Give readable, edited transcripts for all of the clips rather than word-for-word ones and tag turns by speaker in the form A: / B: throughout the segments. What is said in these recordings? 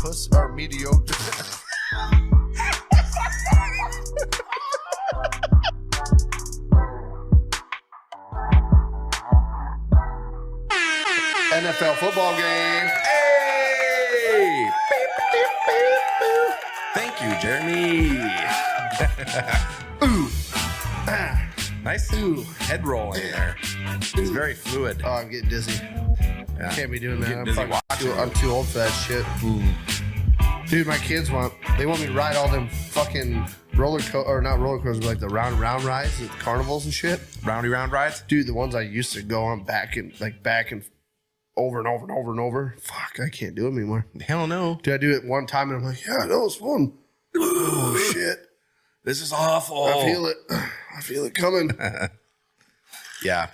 A: puss or mediocre. NFL football game.
B: Hey! Thank you, Jeremy.
A: Ooh.
B: Nice head roll in there. It's very fluid.
A: Oh, I'm getting dizzy.
B: Yeah.
A: Can't be doing
B: I'm
A: that. I'm too old for that shit. Dude, my kids want me to ride all them fucking not roller coasters, but like the round rides at carnivals and shit.
B: Round rides?
A: Dude, the ones I used to go on back and over and over and over and over. Fuck, I can't do it anymore.
B: Hell no.
A: Dude, I do it one time and I'm like, yeah, that was fun. Oh shit.
B: This is awful.
A: I feel it. I feel it coming.
B: Yeah.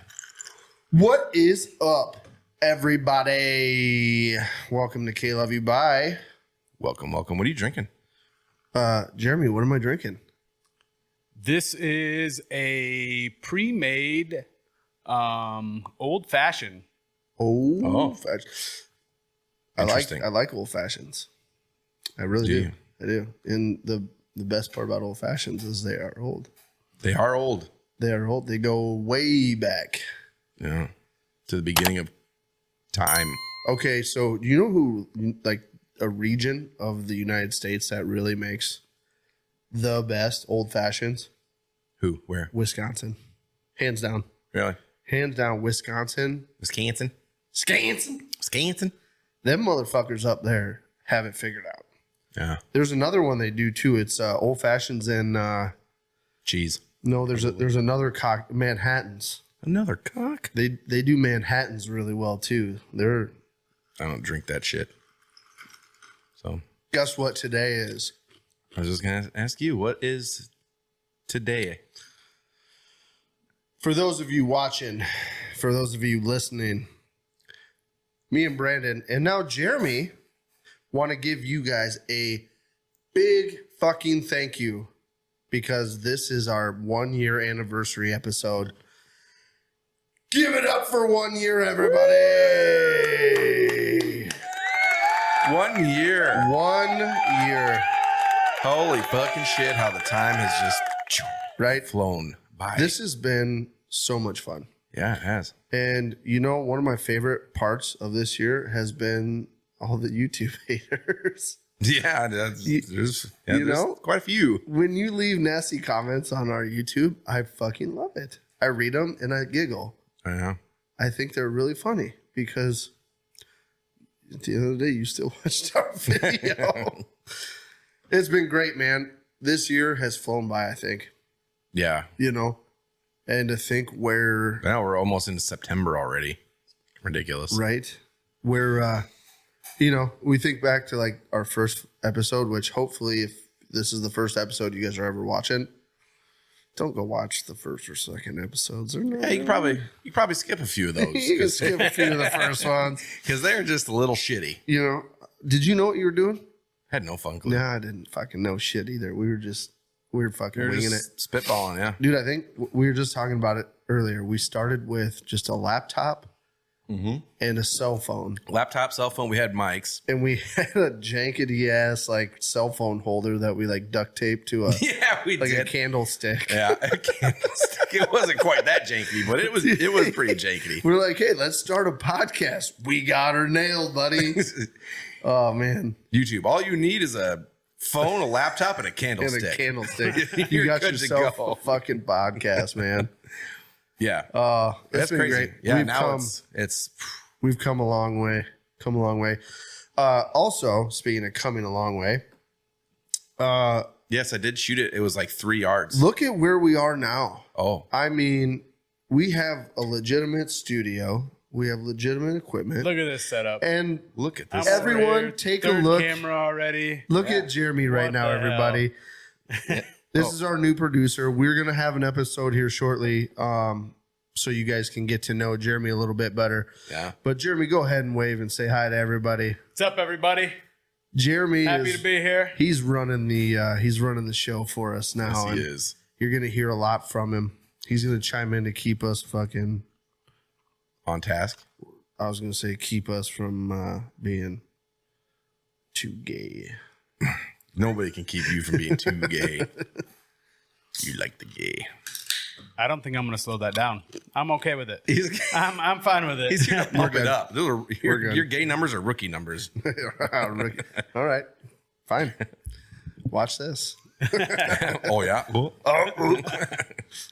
A: What is up, everybody? Welcome to KLYB.
B: Welcome. What are you drinking?
A: Jeremy, what am I drinking?
C: This is a pre-made old fashioned.
A: Oh. I
B: Interesting.
A: like old fashions. I really do. I do. And the best part about old fashions is they are old.
B: They are old.
A: They are old. They go way back.
B: Yeah. To the beginning of time.
A: Okay, so do you know who, like, a region of the United States that really makes the best old fashions?
B: Who? Where?
A: Wisconsin. Hands down.
B: Really?
A: Hands down, Wisconsin.
B: Wisconsin.
A: Them motherfuckers up there have it figured out.
B: Yeah.
A: There's another one they do too. It's old fashions and
B: Cheese.
A: no, there's another Manhattans.
B: Another cock?
A: They do Manhattans really well too.
B: I don't drink that shit. So
A: Guess what today is?
B: I was just going to ask you, what is today?
A: For those of you watching, for those of you listening, me and Brandon, and now Jeremy, want to give you guys a big fucking thank you because this is our 1 year anniversary episode. Give it up for 1 year, everybody.
B: 1 year.
A: 1 year.
B: Holy fucking shit, how the time has just
A: Right?
B: flown by.
A: This has been so much fun.
B: Yeah, it has.
A: And you know, one of my favorite parts of this year has been all the YouTube haters.
B: Yeah, there's
A: know?
B: quite a few.
A: When you leave nasty comments on our YouTube, I fucking love it. I read them and I giggle.
B: Yeah.
A: I think they're really funny because at the end of the day, you still watched our video. It's been great, man. This year has flown by, I think.
B: Yeah.
A: You know, and to think where...
B: Now we're almost into September already. Ridiculous.
A: Right? Where, we think back to like our first episode, which hopefully if this is the first episode you guys are ever watching, don't go watch the first or second episodes.
B: Yeah, you can probably skip a few of those.
A: You can skip a few of the first ones.
B: Because they're just a little shitty.
A: You know, did you know what you were doing?
B: Had no fun clue.
A: No, I didn't fucking know shit either. We were fucking winging it.
B: Spitballing, yeah.
A: Dude, I think we were just talking about it earlier. We started with just a laptop and a cell phone.
B: Laptop, cell phone, we had mics.
A: And we had a jankety ass like cell phone holder that we like duct taped to a a candlestick.
B: Yeah, a candlestick. It wasn't quite that janky, but it was pretty jankety.
A: We're like, hey, let's start a podcast. We got her nailed, buddy. Oh man.
B: YouTube. All you need is a phone, a laptop, and a candlestick.
A: And a candlestick. You got yourself a fucking podcast, man.
B: Yeah.
A: That's been
B: crazy.
A: great.
B: Yeah, now
A: we've come a long way. Also, speaking of coming a long way,
B: yes, I did shoot it. It was like 3 yards.
A: look at where we are now.
B: Oh.
A: I mean, we have a legitimate studio. We have legitimate equipment.
C: Look at this setup.
A: And
B: Look at this.
A: everyone take a
C: Third
A: look.
C: camera already.
A: Look at Jeremy right
C: What
A: now,
C: the
A: everybody. This is our new producer. We're going to have an episode here shortly so you guys can get to know Jeremy a little bit better.
B: Yeah.
A: But Jeremy, go ahead and wave and say hi to everybody.
C: What's up, everybody?
A: Jeremy
C: Happy to be here.
A: He's running the show for us now.
B: Yes, he is.
A: You're going to hear a lot from him. He's going to chime in to keep us fucking
B: on task.
A: I was going to say keep us from being Too gay.
B: Nobody can keep you from being too gay. You like the gay.
C: I don't think I'm going to slow that down. I'm okay with it.
B: He's
C: I'm fine with it.
B: He's here to pump
A: good.
B: it up. Those are,
A: good.
B: your gay numbers are rookie numbers.
A: All right. Fine. Watch this.
B: Oh, yeah?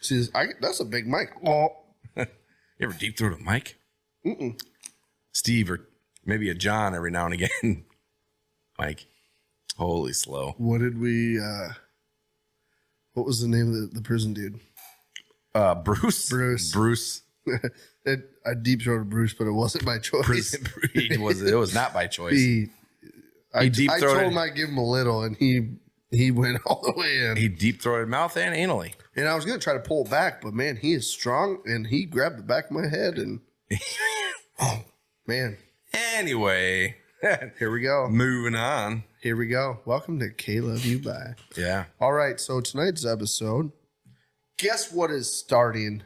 A: See, that's a big mic. Oh.
B: You ever deep throat a mic? Steve or maybe a John every now and again. Mike. Holy slow.
A: What did we, what was the name of the prison dude?
B: Bruce.
A: Bruce. I deep throated Bruce, but it wasn't my choice.
B: It was not by choice.
A: I
B: deep-throated-
A: told him I'd give him a little, and he went all the way in.
B: He deep throated mouth and anally.
A: And I was going to try to pull it back, but man, he is strong, and he grabbed the back of my head, and oh, man.
B: Anyway,
A: Here we go.
B: moving on.
A: Here we go. Welcome to KLYB.
B: Yeah.
A: All right, so tonight's episode, guess what is starting?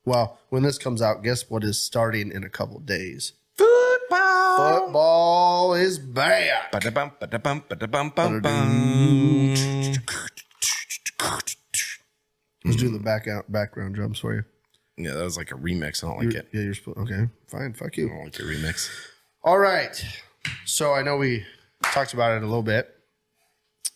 A: Well, when this comes out, guess what is starting in a couple days?
B: Football.
A: Football is back.
B: Ba-da-bum, ba-da-bum, ba-da-bum, bum, bum.
A: Let's do the background drums for you.
B: Yeah, that was like a remix. I don't like it.
A: Yeah, you're supposed. Okay, fine. Fuck you.
B: I don't like the remix.
A: All right. So I know we talked about it a little bit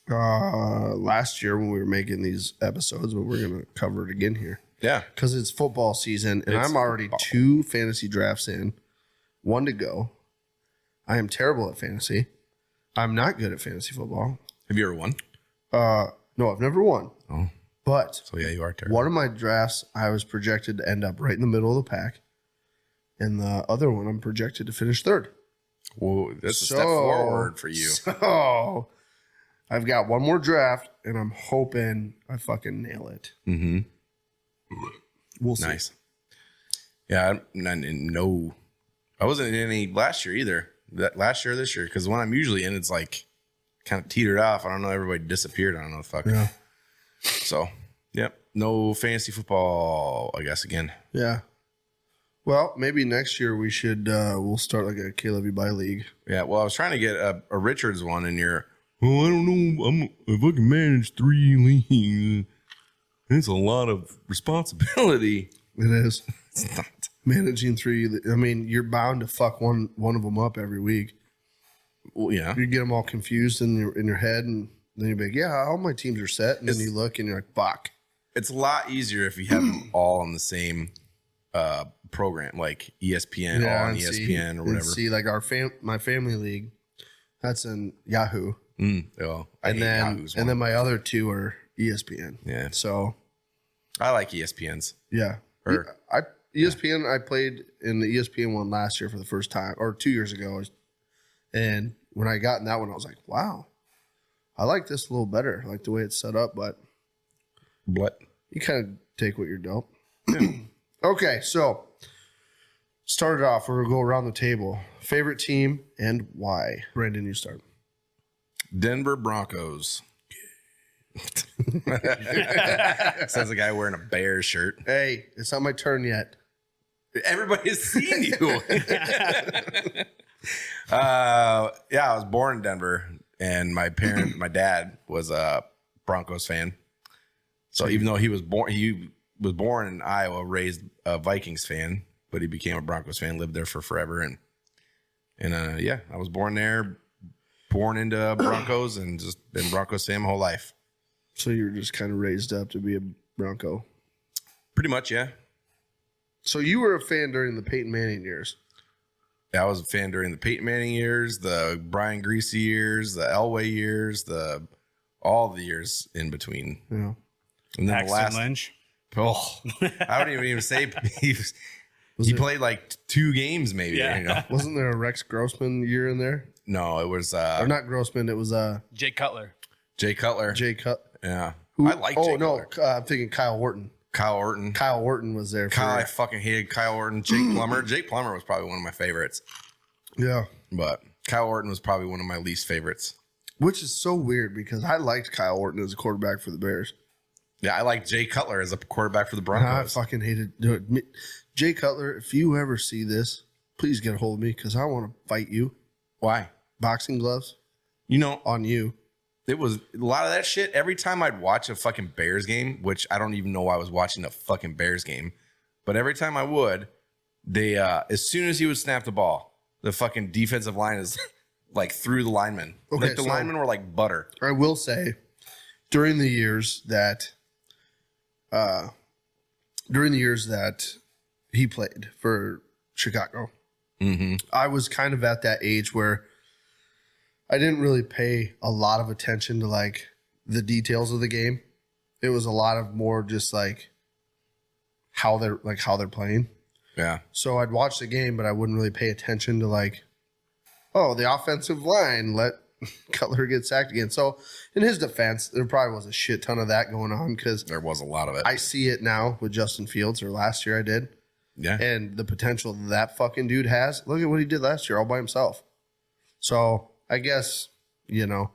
A: last year when we were making these episodes, but we're going to cover it again here
B: Yeah.
A: because it's football season, and
B: It's
A: I'm already
B: football.
A: 2 fantasy drafts in, 1 to go. I am terrible at fantasy. I'm not good at fantasy football.
B: Have you ever won?
A: No, I've never won.
B: Oh,
A: But
B: so yeah, you are terrible.
A: one of my drafts, I was projected to end up right in the middle of the pack, and the other one, I'm projected to finish 3rd.
B: Whoa, that's a step forward for you.
A: So I've got one more draft, and I'm hoping I fucking nail it.
B: Mm-hmm.
A: We'll see.
B: Nice. Yeah, I wasn't in any last year either. That last year or this year, because the one I'm usually in, it's like kind of teetered off. I don't know. Everybody disappeared. I don't know the fuck.
A: Yeah.
B: So, yep. No fantasy football, I guess, again.
A: Yeah. Well, maybe next year we should, we'll start like a KLYB league.
B: Yeah, well, I was trying to get a Richards one, and you're, well, I don't know. If I can manage 3 leagues, it's a lot of responsibility.
A: It is.
B: It's not.
A: Managing 3. I mean, you're bound to fuck one of them up every week.
B: Well, yeah.
A: You get them all confused in your head, and then you're like, yeah, all my teams are set. And then you look, and you're like, fuck.
B: It's a lot easier if you have them all on the same program, like ESPN, all on
A: and
B: ESPN or whatever.
A: See, like my family league, that's in Yahoo.
B: Well, I hate Yahoo's one.
A: And then my other 2 are ESPN.
B: Yeah.
A: So
B: I like ESPN's.
A: yeah, ESPN. I played in the ESPN one last year for the first time, or 2 years ago, and when I got in that one, I was like, wow, I like this a little better. I like the way it's set up, but
B: What?
A: you kind of take what you're dealt. Okay, so started off. We're gonna go around the table. Favorite team and why? Brandon, you start.
B: Denver Broncos. Says a guy wearing a Bears shirt.
A: Hey, it's not my turn yet.
B: Everybody's seen you. I was born in Denver, and my dad was a Broncos fan. So even though he was born in Iowa, raised a Vikings fan, but he became a Broncos fan, lived there for forever, and I was born there, born into Broncos, and just been Broncos fan my whole life.
A: So you were just kind of raised up to be a Bronco.
B: Pretty much, yeah.
A: So you were a fan during the Peyton Manning years.
B: I was a fan during the Peyton Manning years, the Brian Greasy years, the Elway years, all the years in between.
A: Yeah.
B: And then
C: Paxton Lynch.
B: Oh, I don't even say he played like 2 games, maybe.
C: Yeah.
B: You know?
A: Wasn't there a Rex Grossman year in there?
B: No, it was
A: Or not Grossman. It was
C: Jay Cutler.
B: Jay Cutler.
A: Jay Cut.
B: Yeah,
A: Who,
B: I like. Jay Cutler.
A: I'm thinking Kyle Orton.
B: Kyle Orton.
A: Kyle Orton was there.
B: I fucking hated Kyle Orton. Jake Plummer. Jake Plummer was probably one of my favorites,
A: Yeah.
B: but Kyle Orton was probably one of my least favorites.
A: Which is so weird because I liked Kyle Orton as a quarterback for the Bears.
B: Yeah, I like Jay Cutler as a quarterback for the
A: I
B: Broncos.
A: fucking hated it. Jay Cutler, if you ever see this, please get a hold of me because I want to fight you.
B: Why?
A: Boxing gloves.
B: You know,
A: on you.
B: it was a lot of that shit. Every time I'd watch a fucking Bears game, which I don't even know why I was watching a fucking Bears game, but every time I would, they as soon as he would snap the ball, the fucking defensive line is like through the linemen.
A: Okay,
B: Like the
A: so-
B: linemen were like butter.
A: I will say, during the years that he played for Chicago, I was kind of at that age where I didn't really pay a lot of attention to like the details of the game. It was a lot of more just like how they're playing.
B: Yeah.
A: So I'd watch the game, but I wouldn't really pay attention to like, oh, the offensive line let Cutler get sacked again. So in his defense, there probably was a shit ton of that going on because
B: There was a lot of it.
A: I see it now with Justin Fields, or last year I did,
B: yeah.
A: and the potential that fucking dude has. Look at what he did last year all by himself. So I guess, you know,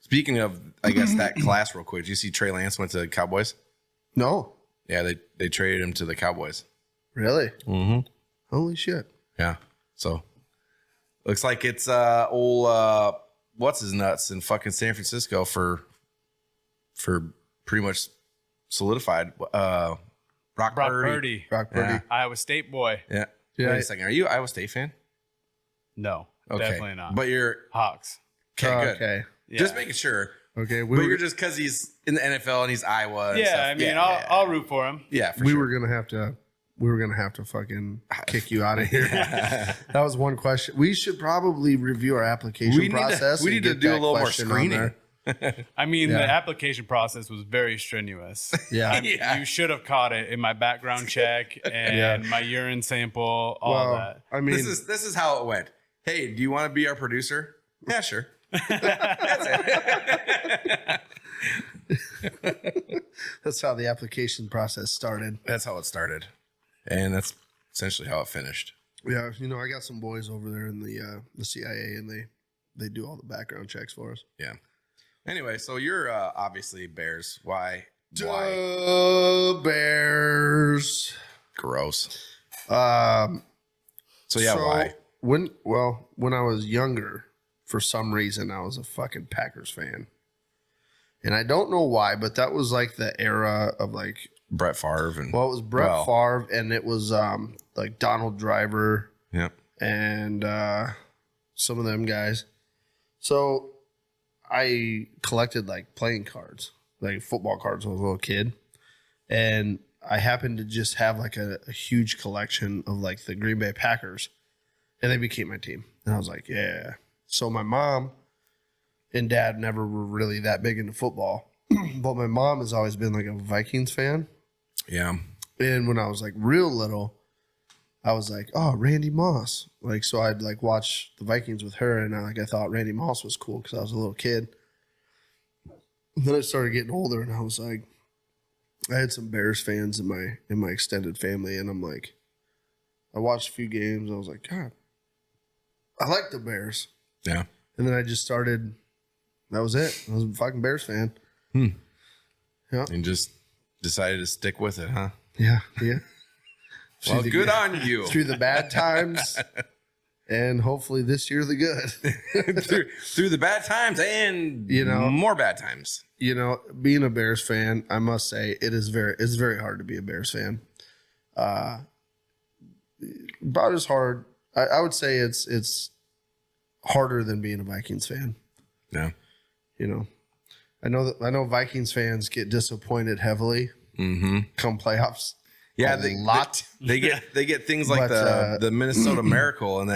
B: Speaking of, I guess, that class real quick, did you see Trey Lance went to the Cowboys?
A: no,
B: Yeah, they traded him to the Cowboys.
A: really?
B: Mm-hmm.
A: Holy shit.
B: Yeah. So looks like it's what's his nuts in fucking San Francisco for pretty much solidified. Brock
C: Brock
B: Purdy.
C: Purdy,
A: Brock Purdy.
B: Yeah.
C: Iowa State boy.
B: Yeah.
A: Yeah.
B: Wait a second. Are you an Iowa State fan?
C: No,
B: Okay.
C: definitely not.
B: But you're
C: Hawks.
B: okay. Good.
A: Okay.
C: Yeah.
B: Just making sure.
A: Okay.
B: But you're just because he's in the NFL and he's Iowa. And
C: Yeah,
B: stuff.
C: I mean, I'll root for him.
B: Yeah, for
A: we
B: sure.
A: were gonna have to fucking kick you out of here. That was one question. We should probably review our application process.
B: we
A: and
B: need to
A: get
B: do a
A: that
B: little more
A: question on
B: screening.
A: there.
C: I mean,
A: Yeah.
C: the application process was very strenuous.
A: Yeah.
B: Yeah.
C: You should have caught it in my background check and
A: Yeah.
C: my urine sample, all
A: Well,
C: that.
A: I mean,
B: This is how it went. Hey, do you want to be our producer? Yeah, sure.
A: that's how the application process started.
B: That's how it started, and that's essentially how it finished.
A: Yeah, you know, I got some boys over there in the CIA, and they do all the background checks for us.
B: Yeah. Anyway, so you're obviously Bears. Why?
A: Bears.
B: Gross.
A: Um,
B: So yeah, why?
A: When I was younger, for some reason, I was a fucking Packers fan, and I don't know why, but that was like the era of like,
B: Brett Favre and
A: it was Brett Favre, and it was like Donald Driver
B: yeah,
A: and some of them guys. So I collected like playing cards, like football cards when I was a little kid, and I happened to just have like a huge collection of like the Green Bay Packers, and they became my team. And I was like, yeah. So my mom and dad never were really that big into football, but my mom has always been like a Vikings fan.
B: yeah.
A: And when I was like real little, I was like, oh, Randy Moss. Like, so I'd like watch the Vikings with her, and I thought Randy Moss was cool because I was a little kid. And then I started getting older, and I was like, I had some Bears fans in my extended family, and I'm like, I watched a few games. I was like, God, I like the Bears.
B: Yeah.
A: And then I just started. That was it. I was a fucking Bears fan. Yeah.
B: And just decided to stick with it, huh?
A: Yeah. Yeah.
B: Well,
A: Through the-
B: good on you.
A: through the bad times, and hopefully this year the good.
B: through the bad times and
A: You know.
B: more bad times.
A: You know, being a Bears fan, I must say it's very hard to be a Bears fan. About as hard, I would say it's harder than being a Vikings fan.
B: Yeah.
A: You know, I know Vikings fans get disappointed heavily come playoffs.
B: Yeah,
A: a lot.
B: They get things like
A: But,
B: the Minnesota Miracle, and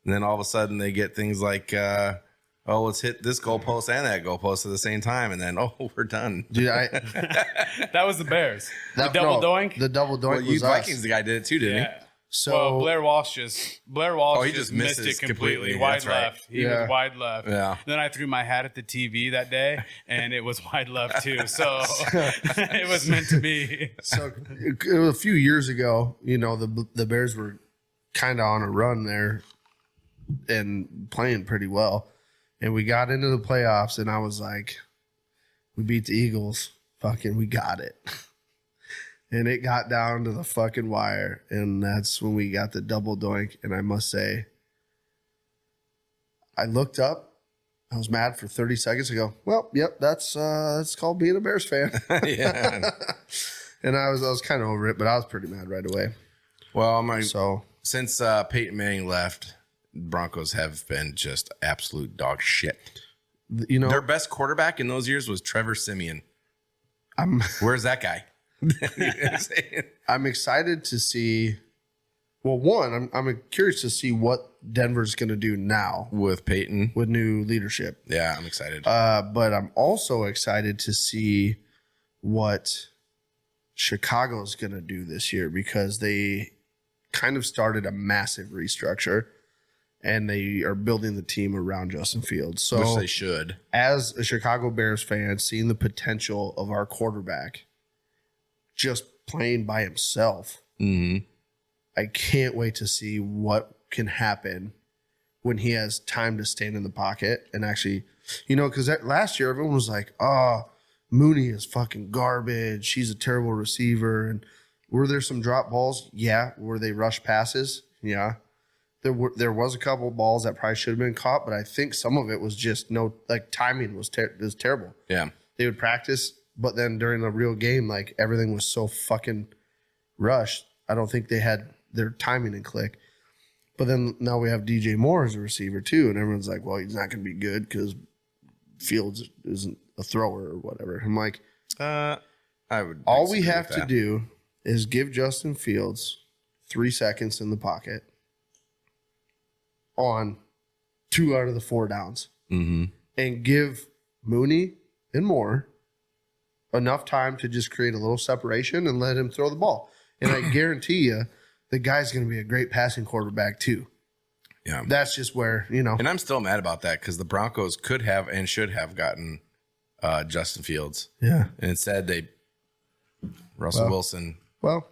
B: then all of a sudden they get things like let's hit this goalpost and that goalpost at the same time, and then we're done.
A: Dude,
C: That was the Bears. The double doink.
A: The double doink
B: Well, you
A: was us.
B: Vikings, the guy did it too, didn't
C: Yeah.
A: So
C: Well, Blair Walsh just missed
B: misses
C: it completely.
B: completely.
C: Wide
B: That's right.
C: left. He
A: Yeah.
C: was wide left.
B: Yeah.
C: Then I threw my hat at the TV that day, and it was wide left too. So it was meant to be.
A: So a few years ago, you know, the Bears were kind of on a run there and playing pretty well. And we got into the playoffs, and I was like, we beat the Eagles. Fucking, we got it. And it got down to the fucking wire. And that's when we got the double doink. And I must say, I looked up. I was mad for 30 seconds ago. Well, yep, that's called being a Bears fan.
B: Yeah.
A: And I was kind of over it, but I was pretty mad right away.
B: Well,
A: So
B: since Peyton Manning left, Broncos have been just absolute dog shit.
A: you know,
B: Their best quarterback in those years was Trevor Siemian. Where's that guy? You know what I'm saying?
A: I'm excited to see. Well, one, I'm curious to see what Denver's going to do now
B: With Peyton.
A: with new leadership.
B: Yeah, I'm excited.
A: But I'm also excited to see what Chicago's going to do this year because they kind of started a massive restructure and they are building the team around Justin Fields. So
B: Which they should.
A: as a Chicago Bears fan, seeing the potential of our quarterback just playing by himself, I can't wait to see what can happen when he has time to stand in the pocket and actually, because last year everyone was like, oh, Mooney is fucking garbage. He's a terrible receiver. And were there some drop balls? Yeah. Were they rush passes? Yeah. There was a couple of balls that probably should have been caught, but I think some of it was just timing was terrible.
B: Yeah.
A: They would practice, but then during the real game, like everything was so fucking rushed. I don't think they had their timing in click. But then now we have DJ Moore as a receiver too, and everyone's like, well, he's not going to be good because Fields isn't a thrower or whatever. I'm like,
B: I would.
A: all we
B: disagree
A: have
B: with
A: to
B: that.
A: do is give Justin Fields 3 seconds in the pocket on 2 out of the 4 downs and give Mooney and Moore enough time to just create a little separation and let him throw the ball. And I guarantee you the guy's going to be a great passing quarterback too.
B: Yeah.
A: That's just where,
B: And I'm still mad about that because the Broncos could have and should have gotten Justin Fields.
A: Yeah.
B: And instead, Russell Wilson,
A: Well,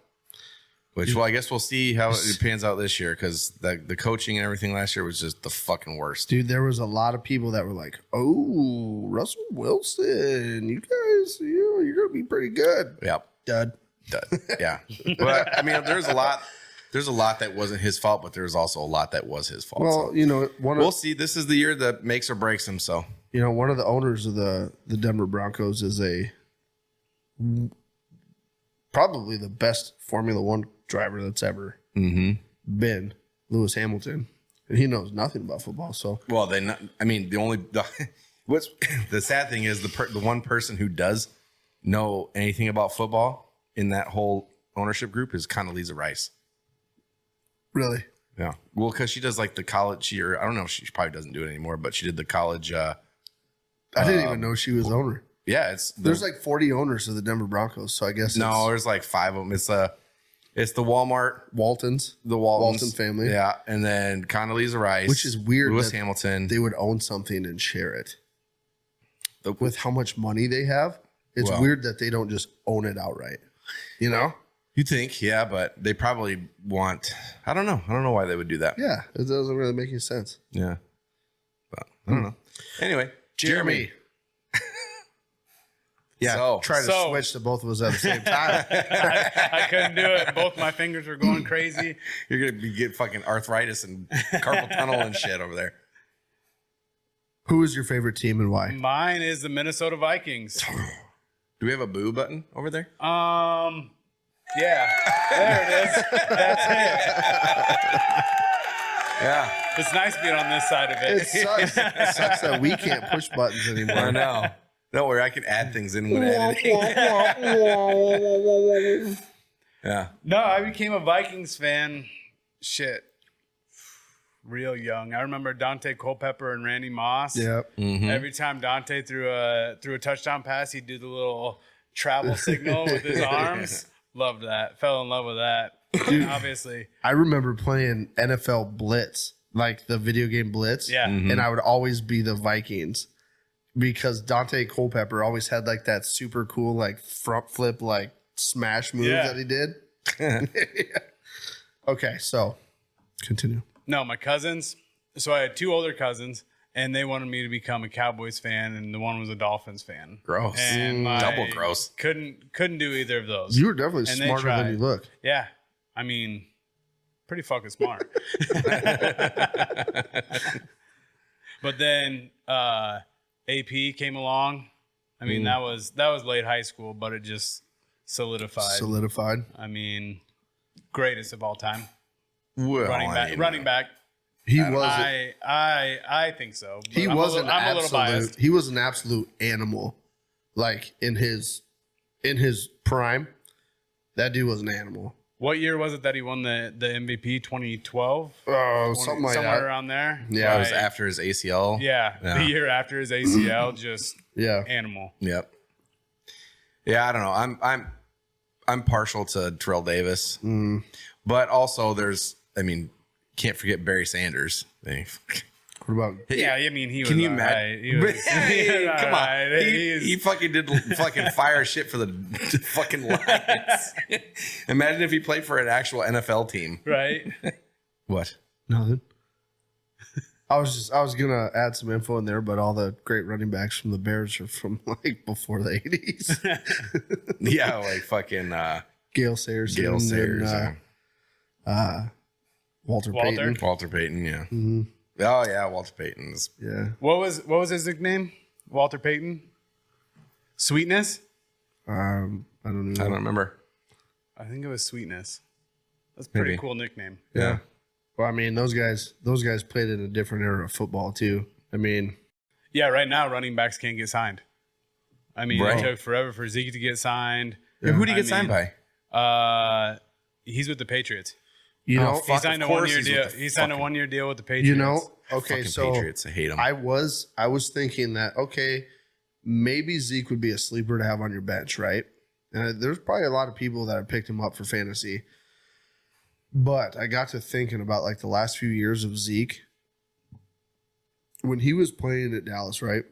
B: which, I guess we'll see how it pans out this year because the coaching and everything last year was just the fucking worst.
A: dude, there was a lot of people that were like, oh, Russell Wilson, you guys, you're going to be pretty good.
B: Yep.
A: Dud.
B: Yeah. But, I mean, there's a lot that wasn't his fault, but there's also a lot that was his fault.
A: Well,
B: so.
A: one
B: We'll
A: of
B: see. This is the year that makes or breaks him. So,
A: one of the owners of the Denver Broncos is probably the best Formula One driver that's ever been, Lewis Hamilton. And he knows nothing about football. So,
B: well, what's the sad thing is the one person who does know anything about football in that whole ownership group is Condoleezza Rice.
A: really,
B: Yeah. Well, because she does like the college year. I don't know if she probably doesn't do it anymore, but she did the college.
A: I didn't even know she was owner.
B: Yeah,
A: There's like 40 owners of the Denver Broncos. So I guess
B: there's like 5 of them. It's the Walmart,
A: Waltons,
B: the Waltons
A: Walton family.
B: Yeah, and then Condoleezza Rice,
A: Which is weird
B: Lewis
A: that
B: Hamilton.
A: they would own something and share it.
B: The-
A: With how much money they have, it's
B: Well-
A: weird that they don't just own it outright.
B: You think, yeah, but they probably want. I don't know. I don't know why they would do that.
A: Yeah, it doesn't really make any sense.
B: Yeah, but I don't know. Anyway, Jeremy.
A: Yeah,
B: So-
A: trying to switch to both of us at the same time.
C: I couldn't do it. Both my fingers were going crazy.
B: You're gonna get fucking arthritis and carpal tunnel and shit over there.
A: Who is your favorite team and why?
C: Mine is the Minnesota Vikings.
B: Do we have a boo button over there?
C: Yeah, there it is. That's it.
B: Yeah,
C: It's nice being on this side of
A: It
C: it.
A: sucks. It sucks that we can't push buttons anymore.
B: I know. Don't worry, I can add things in when editing. Yeah.
C: No, I became a Vikings fan. Shit, real young. I remember Dante Culpepper and Randy Moss.
A: Yep.
C: Every time Dante threw a touchdown pass, he'd do the little travel signal with his arms. Loved that. Fell in love with that. Obviously.
A: I remember playing NFL Blitz, like the video game Blitz.
C: Yeah.
A: And I would always be the Vikings because Dante Culpepper always had like that super cool, like front flip, like smash move
C: Yeah.
A: that he did. Okay, so continue.
C: No, my cousins. So I had 2 older cousins, and they wanted me to become a Cowboys fan, and the one was a Dolphins fan.
B: Gross.
C: And
B: Double gross.
C: Couldn't do either of those.
A: You were definitely
C: And they
A: smarter than
C: tried.
A: you look.
C: Yeah. I mean, pretty fucking smart. But then AP came along. I mean, that was late high school, but it just solidified. I mean, greatest of all time.
B: Well,
C: Running back.
A: He was.
C: I think so. But
A: He was an
C: I'm a little biased.
A: absolute. He was an absolute animal. Like in his prime, that dude was an animal.
C: What year was it that he won the MVP? 2012?
A: Oh, something like
C: somewhere
A: that.
C: around there.
B: Yeah, it was after his ACL.
C: Yeah, the year after his ACL, just animal.
B: Yep. Yeah, I don't know. I'm partial to Terrell Davis, but also can't forget Barry Sanders.
A: What about?
C: Yeah, I mean, he was.
B: Can you
C: all
B: imagine?
C: right. He was,
B: Come on,
C: right.
B: he fucking did fucking fire shit for the fucking Lions. Imagine if he played for an actual NFL team.
C: Right.
B: What?
A: Nothing. I was gonna add some info in there, but all the great running backs from the Bears are from like before the 80s.
B: Yeah, like fucking
A: Gale Sayers.
B: and
A: Walter Payton.
B: Walter Payton. Yeah. Mm-hmm. Oh yeah, Walter Payton.
A: Yeah.
C: What was his nickname? Walter Payton. Sweetness.
A: I don't know.
B: I don't remember.
C: I think it was Sweetness. That's a pretty
B: Maybe.
C: cool nickname.
A: Yeah. Well, I mean, those guys played in a different era of football too. I mean,
C: Yeah, right now running backs can't get signed. I mean,
B: Right.
C: it took forever for Zeke to get signed.
B: Yeah, who did he get
C: I
B: signed
C: mean,
B: by?
C: He's with the Patriots.
A: you know,
B: fuck,
C: He signed
B: of
C: a
B: course
C: 1-year
B: he's
C: deal.
B: with the
C: He signed a
B: fucking-
C: 1-year deal with the Patriots.
A: you know. Okay,
B: Fucking
A: so
B: Patriots, I hate them.
A: I was thinking that maybe Zeke would be a sleeper to have on your bench, right? And there's probably a lot of people that have picked him up for fantasy. But I got to thinking about like the last few years of Zeke when he was playing at Dallas, right?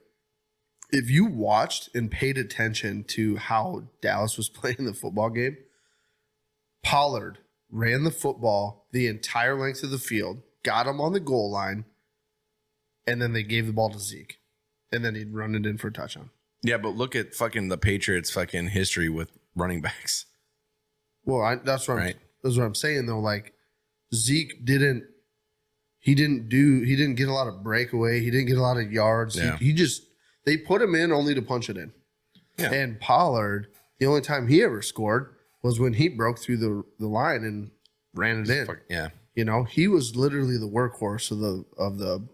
A: If you watched and paid attention to how Dallas was playing the football game, Pollard ran the football the entire length of the field, got him on the goal line, and then they gave the ball to Zeke. And then he'd run it in for a touchdown.
B: Yeah, but look at fucking the Patriots' fucking history with running backs.
A: Well, that's what
B: Right.
A: that's what I'm saying though. Like Zeke didn't get a lot of breakaway. He didn't get a lot of yards.
B: Yeah.
A: They put him in only to punch it in.
B: Yeah.
A: And Pollard, the only time he ever scored was when he broke through the line and ran it in.
B: Yeah.
A: You know, he was literally the workhorse of the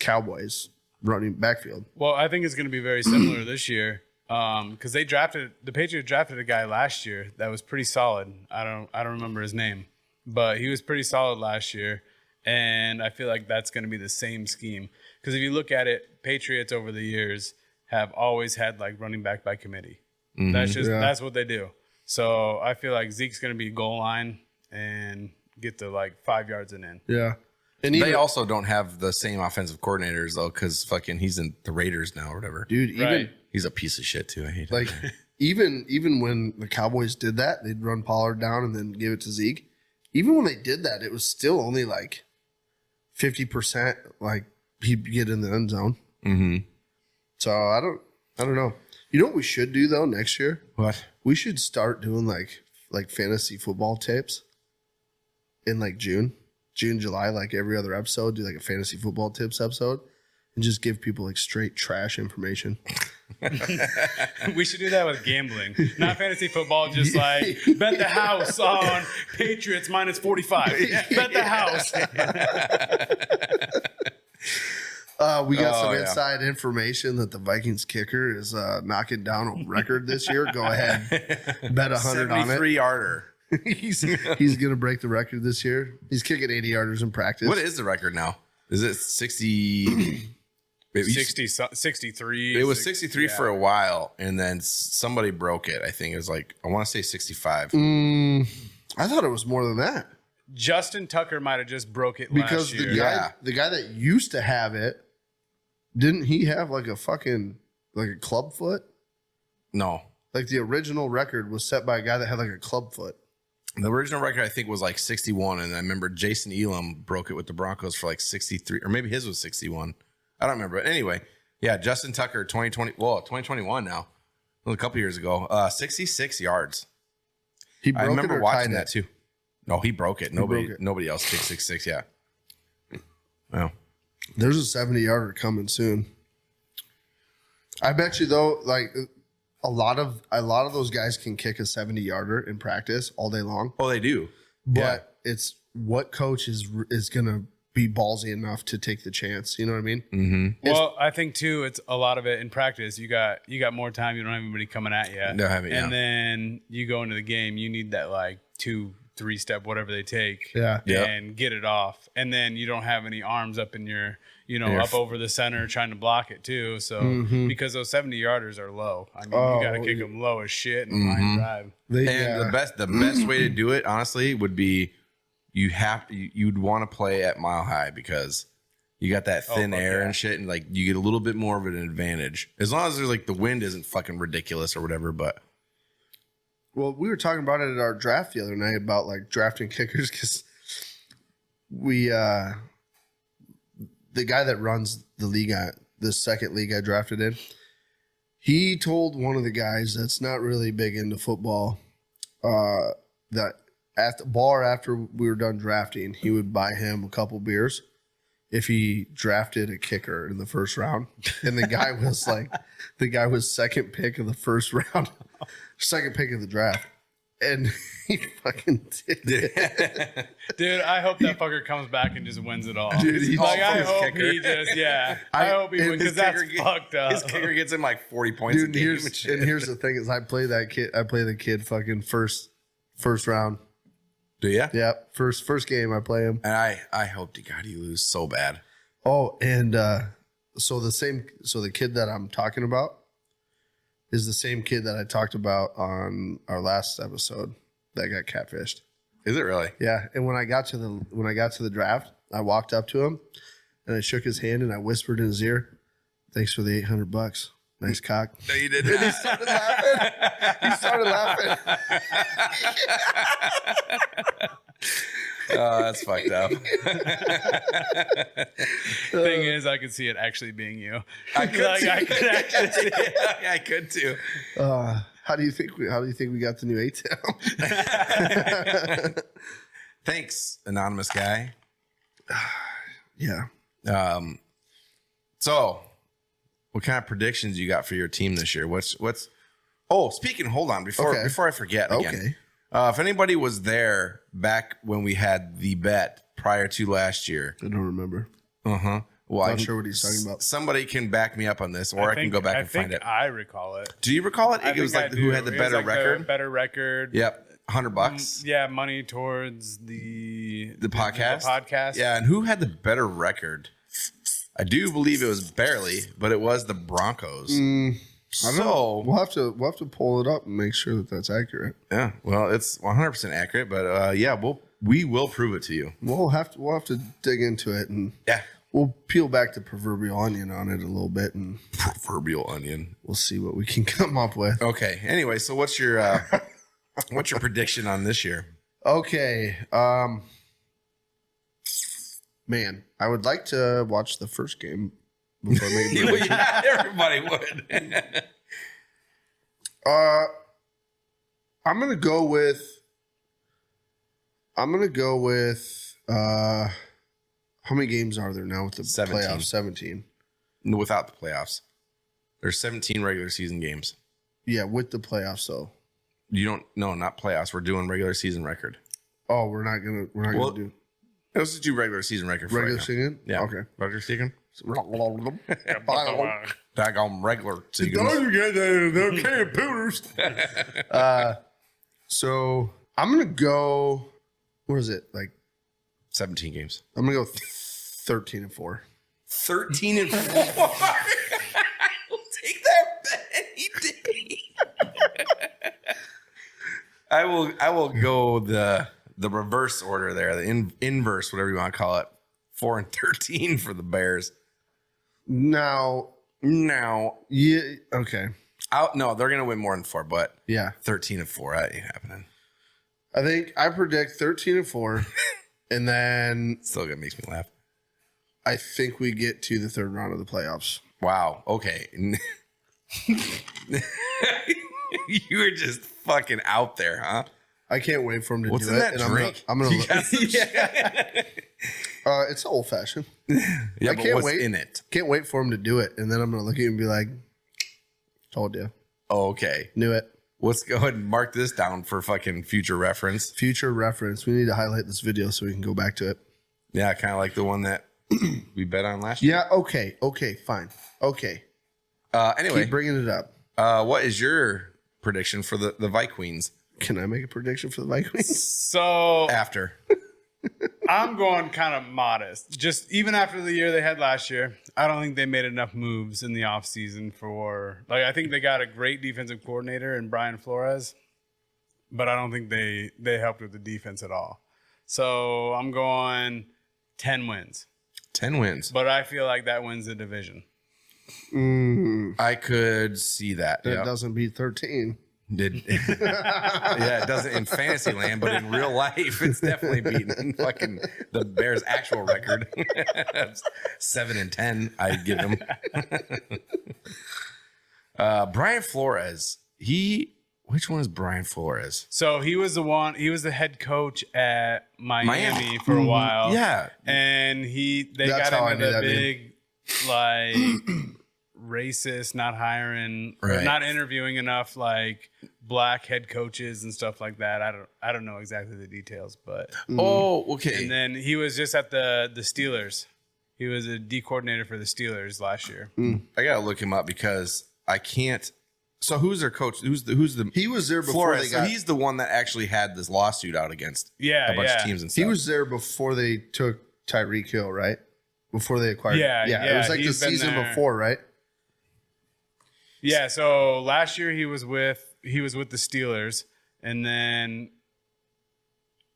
A: Cowboys running backfield.
C: Well, I think it's going to be very similar this year because the Patriots drafted a guy last year that was pretty solid. I don't remember his name, but he was pretty solid last year, and I feel like that's going to be the same scheme because if you look at it, Patriots over the years have always had like running back by committee.
B: Mm-hmm.
C: That's what they do. So I feel like Zeke's going to be goal line and get to like 5 yards and in.
A: Yeah. And
B: They also don't have the same offensive coordinators though, because fucking he's in the Raiders now or whatever.
A: dude, even
C: Right.
B: He's a piece of shit too. I hate
A: like
B: him.
A: even when the Cowboys did that, they'd run Pollard down and then give it to Zeke. Even when they did that, it was still only like 50%. Like he'd get in the end zone.
B: Mm-hmm.
A: So I don't know. You know what we should do though next year?
B: What?
A: We should start doing like fantasy football tapes in like June, July, like every other episode. Do like a fantasy football tips episode and just give people like straight trash information.
C: We should do that with gambling, not fantasy football. Just like bet the house on Patriots minus 45. Bet the house.
A: We got some
B: yeah.
A: inside information that the Vikings kicker is knocking down a record this year. Go ahead, bet 100 on it.
B: 73-yarder.
A: he's gonna break the record this year. He's kicking 80 yarders in practice.
B: What is the record now? Is it 60?
C: 63.
B: It was 63
C: yeah.
B: for a while, and then somebody broke it. I think it was like, I want to say 65.
A: I thought it was more than that
C: Justin Tucker might have just broke it
A: because
C: last year.
A: the guy that used to have it, didn't he have like a fucking like a club foot?
B: No.
A: Like the original record was set by a guy that had like a club foot.
B: The original record, I think, was like 61, and I remember Jason Elam broke it with the Broncos for like 63, or maybe his was 61. I don't remember. But anyway, yeah, Justin Tucker, 2021 now. It was a couple years ago. 66 yards.
A: He broke
B: I remember
A: it or
B: watching
A: tied
B: that too. No, he broke it. Nobody
A: broke it.
B: else kicked 66, yeah. Well,
A: There's a 70-yarder coming soon. I bet you though, like a lot of those guys can kick a 70-yarder in practice all day long.
B: Oh, they do.
A: But it's what coach is gonna be ballsy enough to take the chance. You know what I mean?
B: Mm-hmm.
C: Well, I think too, it's a lot of it in practice. You got more time. You don't have anybody coming at you.
B: No, have it,
C: and then you go into the game. You need that like 2-3 step, whatever they take, and get it off. And then you don't have any arms up in your, up over the center trying to block it too. So because those 70-yarders are low, I mean, you got to kick them low as shit and line drive.
B: The best way to do it, honestly, would be you'd want to play at mile high because you got that thin air and shit, and like you get a little bit more of an advantage as long as there's like the wind isn't fucking ridiculous or whatever. But
A: well, we were talking about it at our draft the other night about like drafting kickers because we the guy that runs the league, the second league I drafted in, he told one of the guys that's not really big into football that at the bar after we were done drafting, he would buy him a couple beers if he drafted a kicker in the first round. And the guy was second pick of the first round, second pick of the draft. And he fucking did it.
C: Dude, I hope that fucker comes back and just wins it all.
B: Dude,
C: I hope he wins because that's fucked up.
B: His kicker gets him like 40 points a game.
A: Here's the thing is I play the kid fucking first round.
B: Do you?
A: Yeah, first game I play him.
B: And I hope to God you lose so bad.
A: Oh, and so the kid that I'm talking about is the same kid that I talked about on our last episode that got catfished.
B: Is it really?
A: Yeah. And when I got to the draft, I walked up to him and I shook his hand and I whispered in his ear, "Thanks for the $800. Nice cock."
B: No, you did.
A: And he started laughing.
B: Oh, that's fucked up.
C: Thing is, I could see it actually being you.
B: I could
C: could actually see it.
B: I could too.
A: How do you think we got the new ATM?
B: Thanks, anonymous guy.
A: Yeah.
B: So what kind of predictions you got for your team this year? What's oh, speaking, hold on, before I forget again.
A: Okay.
B: If anybody was there back when we had the bet prior to last year.
A: I don't remember.
B: Uh-huh. Well,
A: I'm not sure what he's talking about.
B: Somebody can back me up on this, or I can go back and find it.
C: I recall it.
B: Do you recall it? It was like who had the better record?
C: Better record.
B: Yep. $100.
C: Yeah, money towards the
B: podcast.
C: The podcast.
B: Yeah, and who had the better record? I do believe it was barely, but it was the Broncos.
A: I don't know. We'll have to pull it up and make sure that that's accurate.
B: Yeah, well, it's 100% accurate, but we will prove it to you.
A: We'll have to dig into it and we'll peel back the proverbial onion on it a little bit and
B: proverbial onion.
A: We'll see what we can come up with.
B: Okay. Anyway, so what's your prediction on this year?
A: Okay. Man, I would like to watch the first game before making the prediction.
B: Yeah, everybody would.
A: I'm gonna go with how many games are there now with the
B: 17.
A: playoffs? 17.
B: No, without the playoffs. There's 17 regular season games.
A: Yeah, with the playoffs though.
B: Not playoffs. We're doing regular season record.
A: Oh, we're not gonna do
B: let's just do regular season record for
A: regular
B: right
A: season?
B: now. Yeah.
A: Okay.
B: Regular season. Daggone regular season.
A: They're can pooters. So I'm gonna go. What is it like?
B: 17 games.
A: I'm gonna go 13-4.
B: 13-4. We'll take that any day. I will go the reverse order there, the inverse, whatever you want to call it. 4-13 for the Bears.
A: Now, yeah, okay.
B: No, they're gonna win more than 4, but
A: yeah,
B: 13-4, that ain't happening.
A: I predict 13-4, and then
B: Still gonna makes me laugh.
A: I think we get to the third round of the playoffs.
B: Wow. Okay. You were just fucking out there, huh?
A: I can't wait for him to
B: What's
A: do
B: in
A: it.
B: that drink?
A: I'm gonna. It's old fashioned.
B: Yeah,
A: I
B: but
A: can't
B: what's
A: wait.
B: in it?
A: Can't wait for him to do it, and then I'm gonna look at you and be like, "Told you,
B: Oh, okay.
A: knew it."
B: Let's go ahead and mark this down for fucking future reference.
A: Future reference. We need to highlight this video so we can go back to it.
B: Yeah, kind of like the one that we bet on last year.
A: Yeah. Okay. Okay. Fine. Okay.
B: Anyway,
A: Keep bringing it up.
B: what is your prediction for the Vikings
A: Can I make a prediction for the Vikings?
C: So
B: after?
C: I'm going kind of modest. Just even after the year they had last year, I don't think they made enough moves in the offseason for I think they got a great defensive coordinator in Brian Flores, but I don't think they helped with the defense at all. So I'm going 10 wins.
B: 10 wins.
C: But I feel like that wins the division.
B: I could see that.
A: That
B: Yeah.
A: doesn't beat 13.
B: Yeah, it doesn't in fantasy land, but in real life, it's definitely beating fucking the Bears' actual record. 7-10, I give them. Brian Flores. Which one is Brian Flores?
C: So he was the head coach at Miami for a while.
B: Yeah.
C: And they
A: That's how I
C: got
A: knew
C: into the
A: that
C: big racist, not hiring or
B: Right.
C: not interviewing enough black head coaches and stuff like that. I don't know exactly the details, but
B: Oh, okay.
C: and then he was just at the Steelers. He was a D coordinator for the Steelers last year.
B: I gotta look him up because I can't. So who's their coach? Who's the
A: He was there before
B: Flores?
A: they got.
B: So he's the one that actually had this lawsuit out against
C: Yeah,
B: a bunch
C: yeah.
B: of teams and stuff.
A: He was there before they took Tyreek Hill, right? Before they acquired.
C: Yeah,
A: It
C: yeah,
A: was like the
C: he's been
A: season
C: there.
A: before, right?
C: Yeah, so last year he was with the Steelers, and then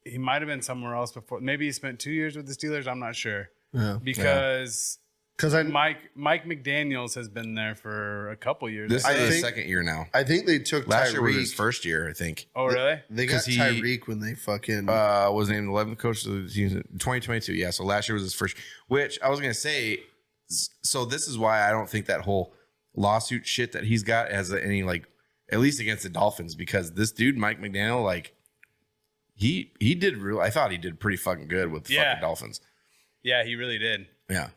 C: he might have been somewhere else before. Maybe he spent 2 years with the Steelers. I'm not sure
A: Yeah.
C: because
A: Because I
C: Mike McDaniels has been there for a couple years.
B: This
A: I
B: is the
A: think-
B: second year now.
A: I think they took
B: Last year was his
A: Tyreek.
B: first year, I think.
C: Oh, really?
A: They got
B: 'cause he-
A: Tyreek when they fucking.
B: Was named 11th coach of the team in 2022. Yeah, so last year was his first. Which I was gonna say. So this is why I don't think that whole lawsuit shit that he's got has any at least against the Dolphins, because this dude Mike McDaniel he did real. I thought he did pretty fucking good with the fucking Dolphins.
C: Yeah, he really did.
B: Yeah,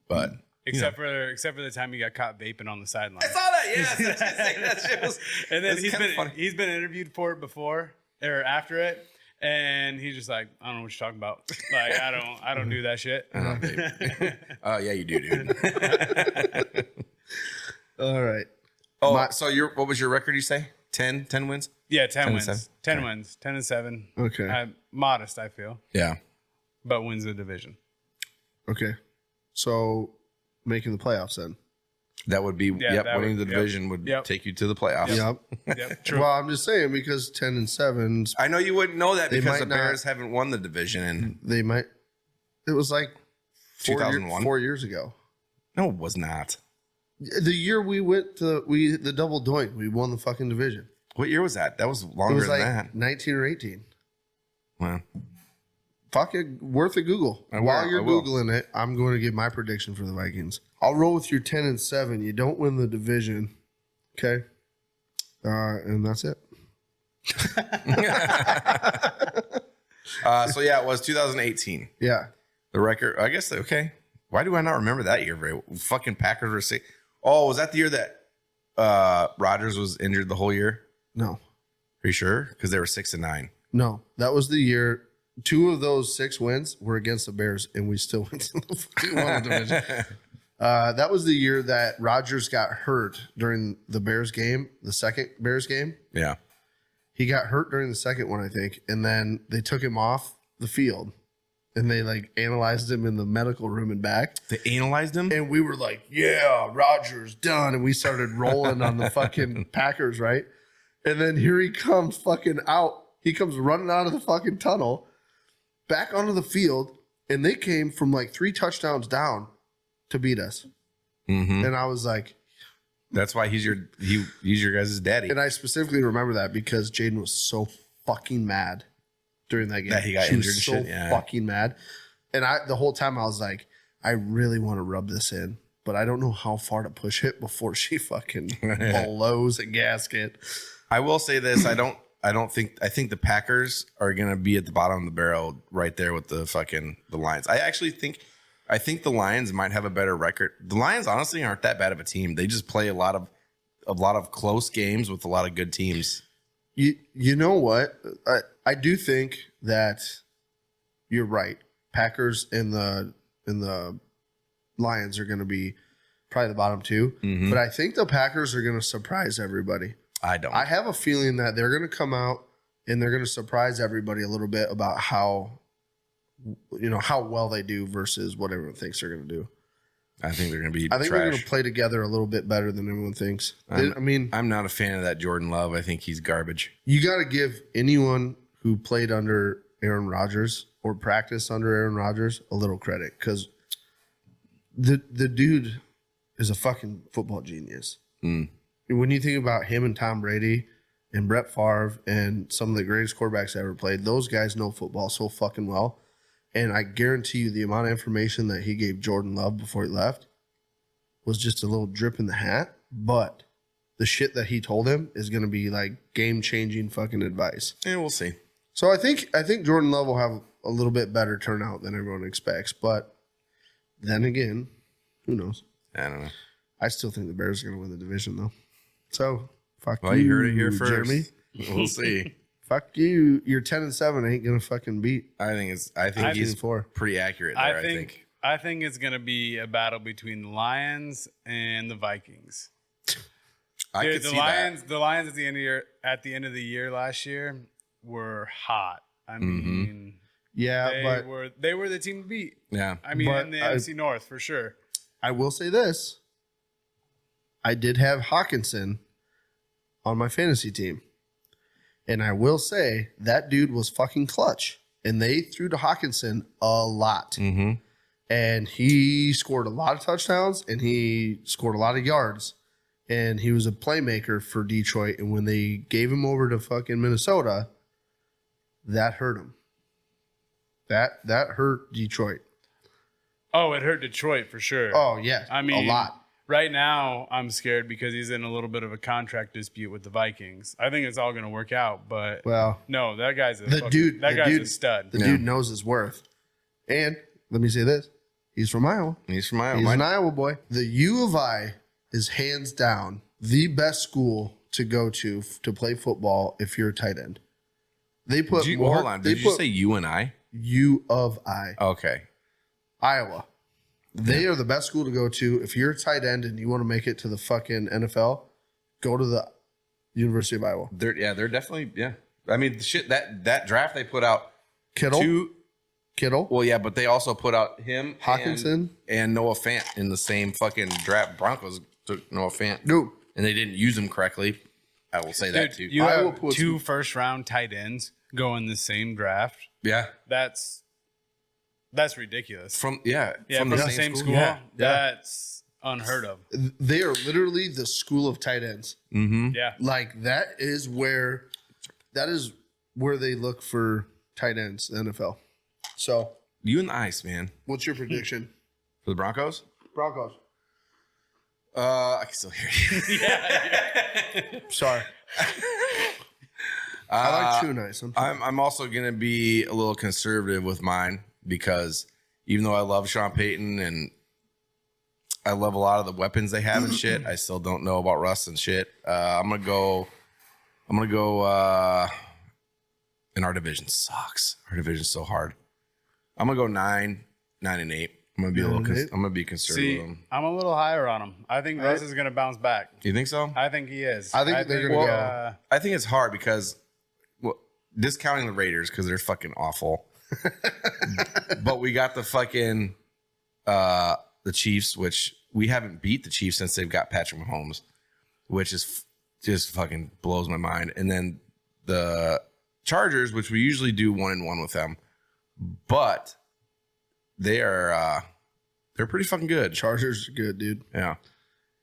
B: but
C: Except for the time he got caught vaping on the sideline.
B: I saw that. Yes, I was gonna say, that shit was.
C: And then
B: that's kinda funny.
C: he's been interviewed for it before or after it, and he's just like, I don't know what you're talking about. I don't do that shit.
B: Oh yeah, you do, dude.
A: all right.
B: Oh, so what was your record? You say 10 wins?
C: Yeah,
B: 10
C: 10
B: and
C: wins.
B: 7.
C: 10
B: Okay.
C: wins. 10-7.
A: Okay.
C: Modest, I feel,
B: Yeah.
C: but wins the division.
A: Okay. So making the playoffs then.
B: That would be
C: that
B: winning
C: would-
B: the division would
C: yep.
B: take you to the playoffs.
A: Yep.
C: Yep, true.
A: Well, I'm just saying because 10 and 7,
B: I know you wouldn't know that
A: They
B: because
A: might
B: the
A: not-
B: Bears haven't won the division in
A: they might. It was like
B: 2001.
A: 4 years ago.
B: No, it was not.
A: The year we went to the double doink, we won the fucking division.
B: What year was that? That was
A: It
B: longer
A: was like
B: than that.
A: 19 or 18.
B: Well,
A: Fuck it, worth a Google.
B: I will,
A: While you're
B: I will.
A: Googling it, I'm going to give my prediction for the Vikings. I'll roll with your 10 and 7. You don't win the division. Okay. And that's it.
B: so yeah, it was 2018.
A: Yeah.
B: The record, I guess. Okay, why do I not remember that year? Very fucking Packers were sick. Oh, was that the year that Rodgers was injured the whole year?
A: No.
B: Are you sure? Because they were 6-9.
A: No. That was the year. 2 of those 6 wins were against the Bears, and we still went to the fucking won the division. That was the year that Rodgers got hurt during the Bears game, the second Bears game.
B: Yeah.
A: He got hurt during the second one, I think, and then they took him off the field, and they analyzed him in the medical room and back.
B: They analyzed him.
A: And we were like, yeah, Rodgers done. And we started rolling on the fucking Packers, right? And then here he comes fucking out. He comes running out of the fucking tunnel, back onto the field, and they came from 3 touchdowns down to beat us.
B: Mm-hmm.
A: And I was like,
B: That's why he's your guys' daddy.
A: and I specifically remember that because Jaden was so fucking mad during that game.
B: That he got
A: She was
B: injured and
A: so
B: shit, yeah.
A: fucking mad. And the whole time I was like, I really want to rub this in, but I don't know how far to push it before she fucking blows a gasket.
B: I will say this: I don't I think the Packers are going to be at the bottom of the barrel right there with the Lions. I think the Lions might have a better record. The Lions honestly aren't that bad of a team. They just play a lot of close games with a lot of good teams.
A: You know what? I do think that you're right. Packers and the Lions are going to be probably the bottom two. Mm-hmm. But I think the Packers are going to surprise everybody. I have a feeling that they're going to come out and they're going to surprise everybody a little bit about how well they do versus what everyone thinks they're going to do.
B: I think they're going to be
A: I think they're going to play together a little bit better than everyone thinks.
B: I'm not a fan of that Jordan Love. I think he's garbage.
A: You got to give anyone who played under Aaron Rodgers or practiced under Aaron Rodgers a little credit because the dude is a fucking football genius. Mm. When you think about him and Tom Brady and Brett Favre and some of the greatest quarterbacks ever played, those guys know football so fucking well. And I guarantee you the amount of information that he gave Jordan Love before he left was just a little drip in the hat. But the shit that he told him is going to be like game-changing fucking advice.
B: Yeah, we'll see.
A: So I think Jordan Love will have a little bit better turnout than everyone expects. But then again, who knows?
B: I don't know.
A: I still think the Bears are going to win the division, though. So,
B: well, you heard it here first. Jeremy. We'll see.
A: Fuck you. You're 10-7 ain't going to fucking beat.
B: I think he's pretty accurate there,
C: I think it's going to be a battle between the Lions and the Vikings.
B: Could see that.
C: The Lions at the end of the year last year were hot. I mean, they were the team to beat.
B: Yeah.
C: I mean, in the NFC North for sure.
A: I will say this. I did have Hawkinson on my fantasy team. And I will say that dude was fucking clutch. And they threw to Hawkinson a lot. Mm-hmm. And he scored a lot of touchdowns and he scored a lot of yards. And he was a playmaker for Detroit. And when they gave him over to fucking Minnesota, that hurt him. That hurt Detroit.
C: Oh, it hurt Detroit for sure.
A: Oh, yeah.
C: I mean,
A: a lot.
C: Right now, I'm scared because he's in a little bit of a contract dispute with the Vikings. I think it's all going to work out, but no, that guy's a a stud.
A: The dude knows his worth. And let me say this: he's from Iowa.
B: He's from Iowa.
A: He's an Iowa boy. The U of I is hands down the best school to go to play football if you're a tight end. They put
B: hold on. Did you say U and I?
A: U of I.
B: Okay.
A: Iowa. They are the best school to go to. If you're a tight end and you want to make it to the fucking NFL, go to the University of Iowa.
B: They're definitely, yeah. I mean, the shit, that draft they put out.
A: Kittle?
B: Well, yeah, but they also put out him,
A: Hawkinson,
B: and Noah Fant in the same fucking draft. Broncos took Noah Fant.
A: No.
B: And they didn't use him correctly. I will say that too.
C: You have 2 first-round tight ends go in the same draft.
B: Yeah.
C: That's ridiculous.
B: From the same school.
C: Yeah. That's unheard of.
A: They are literally the school of tight ends.
B: Mm-hmm.
C: Yeah.
A: Like that is where they look for tight ends in the NFL. So
B: you and the ice, man.
A: What's your prediction
B: for the Broncos?
A: Broncos.
B: I can still hear you.
A: Yeah. Sorry. I like chewing ice.
B: I'm also gonna be a little conservative with mine. Because even though I love Sean Payton and I love a lot of the weapons they have and shit, I still don't know about Russ and shit. I'm gonna go. And our division sucks. Our division's so hard. I'm gonna go 9, 9 and 8. I'm gonna be I'm gonna be conservative.
C: See, I'm a little higher on him. I think Russ is gonna bounce back.
B: You think so?
C: I think he is.
A: I think they're gonna go.
B: I think it's hard because discounting the Raiders because they're fucking awful. But we got the fucking the Chiefs, which we haven't beat the Chiefs since they've got Patrick Mahomes, which is just fucking blows my mind. And then the Chargers, which we usually do 1-1 with them, but they're pretty fucking good.
A: Chargers are good, dude.
B: Yeah,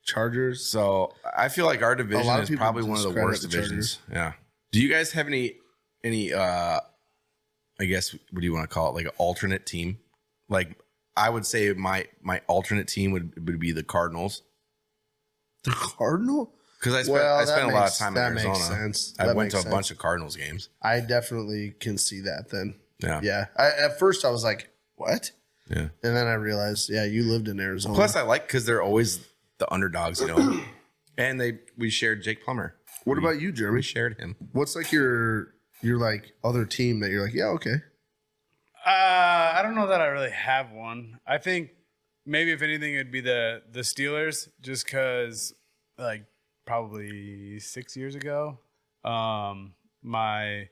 A: Chargers.
B: So I feel like our division is probably one of the worst divisions. Yeah. Do you guys have any I guess, what do you want to call it? Like an alternate team? Like, I would say my alternate team would be the Cardinals.
A: The Cardinal?
B: Because I spent a lot of time in
A: that
B: Arizona.
A: makes sense.
B: I
A: That
B: went
A: makes
B: to a
A: sense.
B: bunch of Cardinals games.
A: I definitely can see that then.
B: Yeah.
A: Yeah. At first I was like, what?
B: Yeah.
A: And then I realized, yeah, you lived in Arizona.
B: Plus, I like because they're always the underdogs, you know. And we shared Jake Plummer.
A: What about you, Jeremy?
B: We shared him.
A: What's like your like other team that you're like, yeah, okay.
C: I don't know that I really have one. I think maybe if anything, it'd be the Steelers, just because like probably 6 years ago, my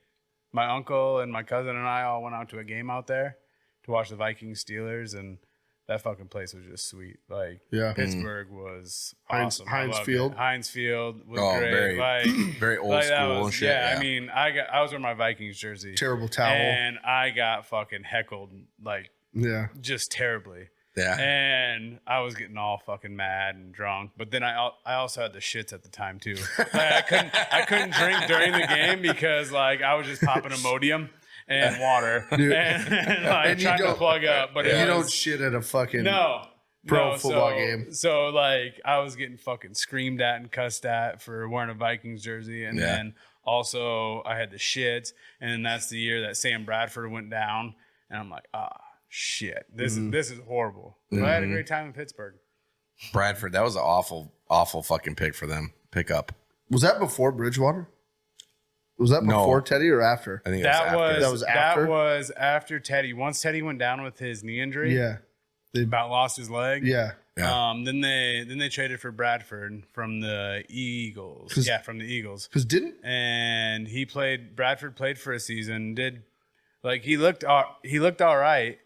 C: uncle and my cousin and I all went out to a game out there to watch the Vikings Steelers, and that fucking place was just sweet. Like
A: Yeah.
C: Pittsburgh was
A: Heinz-
C: awesome.
A: Heinz
C: I loved
A: Field?
C: it. Heinz Field was great.
B: Very,
C: Like
B: very old
C: like that
B: school
C: was-
B: and shit.
C: Yeah, I mean, I was wearing my Vikings jersey.
A: Terrible towel.
C: And I got fucking heckled like
A: Yeah.
C: just terribly.
B: yeah.
C: And I was getting all fucking mad and drunk. But then I also had the shits at the time too. Like I couldn't drink during the game because like I was just popping Imodium and water and like
A: And you
C: trying to
A: don't-
C: plug up. But
A: You
C: it
A: don't
C: was,
A: shit at a fucking
C: pro
A: football game.
C: So like I was getting fucking screamed at and cussed at for wearing a Vikings jersey, and then also I had the shits, and then that's the year that Sam Bradford went down, and I'm like, shit, this is horrible. But I had a great time in Pittsburgh.
B: Bradford, that was an awful, awful fucking pick for them. Pick up.
A: Was that before Bridgewater? Was that
B: No.
A: before Teddy or after?
B: I think
C: That
B: after.
C: was
A: after?
C: that was after Teddy. Once Teddy went down with his knee injury,
A: Yeah.
C: about lost his leg.
A: Yeah.
B: Yeah.
C: Then they traded for Bradford from the Eagles.
A: 'Cause-
C: Yeah, from the Eagles.
A: Because
C: And Bradford played for a season. He looked all right.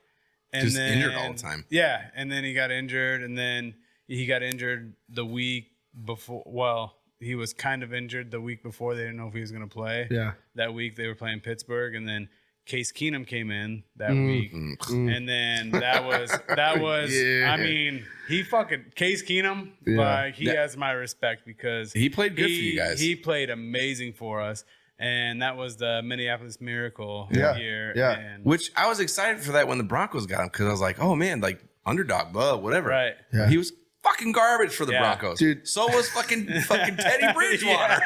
C: And
B: Just
C: then,
B: injured all the time.
C: Yeah, and then he got injured, and then he got injured the week before. Well, he was kind of injured the week before. They didn't know if he was going to play.
A: Yeah.
C: That week they were playing Pittsburgh, and then Case Keenum came in that week, and then that was.
A: Yeah.
C: I mean, he fucking Case Keenum.
A: Yeah.
C: Like he has my respect because
B: He played good for you guys.
C: He played amazing for us, and that was the Minneapolis Miracle
A: Yeah.
C: year.
A: Yeah.
C: And,
B: Which I was excited for that when the Broncos got him because I was like, oh man, like underdog, blah, whatever.
C: Right.
A: Yeah.
B: He was fucking garbage for the
C: Yeah.
B: Broncos.
A: Dude.
B: So was fucking Teddy Bridgewater.